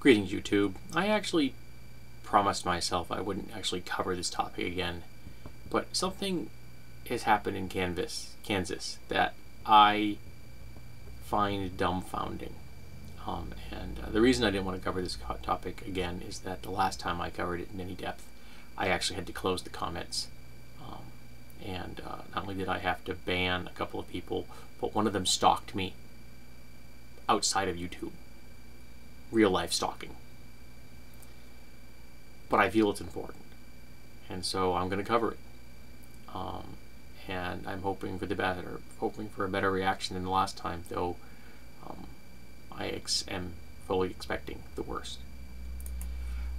Greetings, YouTube. I actually promised myself I wouldn't actually cover this topic again, but something has happened in Kansas that I find dumbfounding. The reason I didn't want to cover this topic again is that the last time I covered it in any depth, I actually had to close the comments. Not only did I have to ban a couple of people, but one of them stalked me outside of YouTube. Real life stalking. But I feel it's important, and so I'm going to cover it. And I'm hoping for the better, hoping for a better reaction than the last time, though I am fully expecting the worst.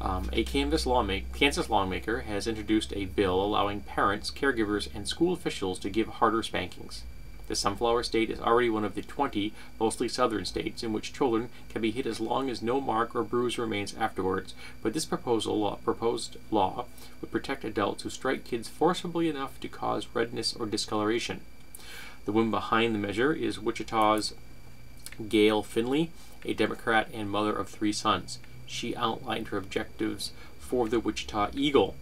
A Kansas lawmaker has introduced a bill allowing parents, caregivers, and school officials to give harder spankings. The Sunflower State is already one of the 20, mostly southern states, in which children can be hit as long as no mark or bruise remains afterwards, but this proposed law would protect adults who strike kids forcibly enough to cause redness or discoloration. The woman behind the measure is Wichita's Gail Finley, a Democrat and mother of 3 sons. She outlined her objectives for the Wichita Eagle.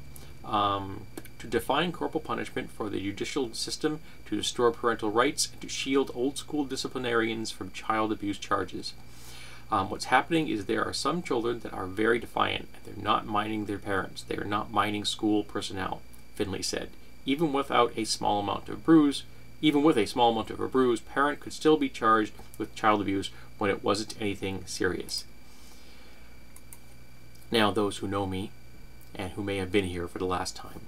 To define corporal punishment for the judicial system, to restore parental rights, and to shield old-school disciplinarians from child abuse charges. What's happening is there are some children that are very defiant, and they're not minding their parents. They are not minding school personnel, Finley said. Even with a small amount of a bruise, parent could still be charged with child abuse when it wasn't anything serious. Now, those who know me, and who may have been here for the last time,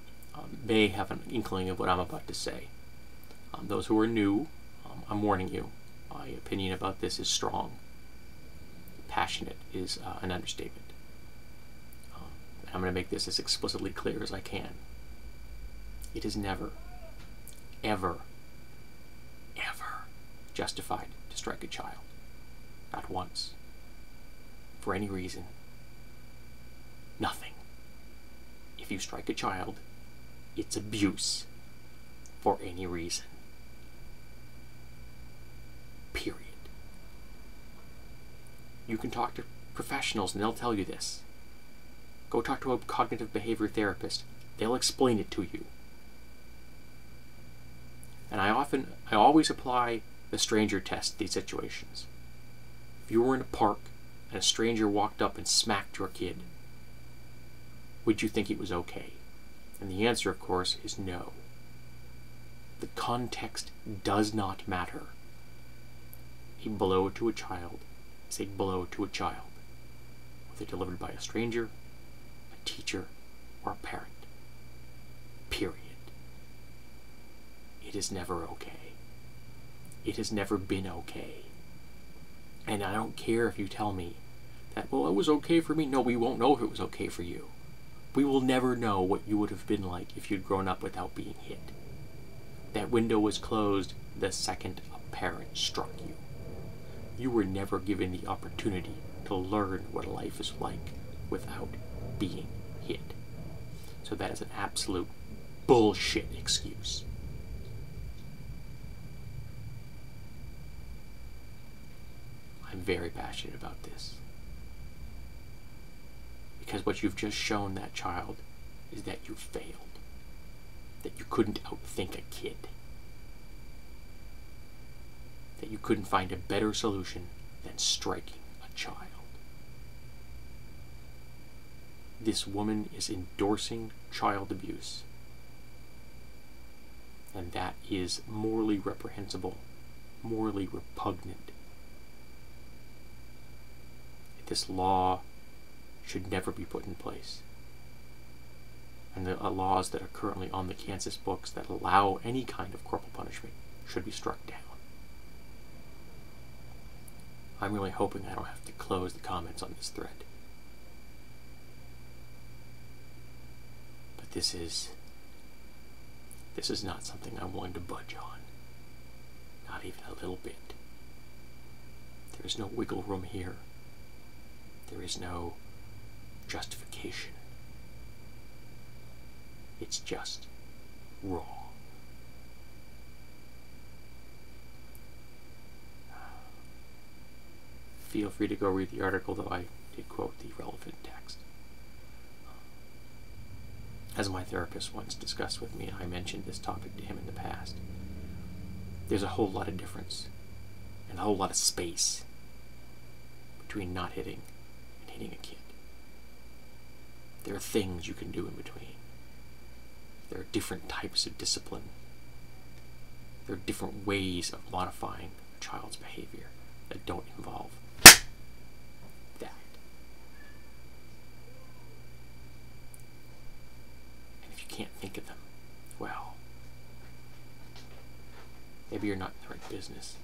may have an inkling of what I'm about to say. Those who are new, I'm warning you. My opinion about this is strong. Passionate is an understatement. And I'm going to make this as explicitly clear as I can. It is never, ever, ever justified to strike a child. Not once. For any reason. Nothing. If you strike a child, it's abuse for any reason. Period. You can talk to professionals and they'll tell you this. Go talk to a cognitive behavior therapist. They'll explain it to you. And I always apply the stranger test to these situations. If you were in a park and a stranger walked up and smacked your kid, would you think it was okay? And the answer, of course, is no. The context does not matter. A blow to a child is a blow to a child, whether delivered by a stranger, a teacher, or a parent. Period. It is never okay. It has never been okay. And I don't care if you tell me that, well, it was okay for me. No, we won't know if it was okay for you. We will never know what you would have been like if you'd grown up without being hit. That window was closed the second a parent struck you. You were never given the opportunity to learn what life is like without being hit. So that is an absolute bullshit excuse. I'm very passionate about this. Because what you've just shown that child is that you failed. That you couldn't outthink a kid. That you couldn't find a better solution than striking a child. This woman is endorsing child abuse. And that is morally reprehensible, morally repugnant. This law should never be put in place. And the laws that are currently on the Kansas books that allow any kind of corporal punishment should be struck down. I'm really hoping I don't have to close the comments on this thread. But this is not something I'm willing to budge on. Not even a little bit. There is no wiggle room here. There is no justification. It's just wrong. feel free to go read the article, though I did quote the relevant text. As my therapist once discussed with me, and I mentioned this topic to him in the past, there's a whole lot of difference and a whole lot of space between not hitting and hitting a kid. There are things you can do in between. There are different types of discipline. There are different ways of modifying a child's behavior that don't involve that. And if you can't think of them, well, maybe you're not in the right business.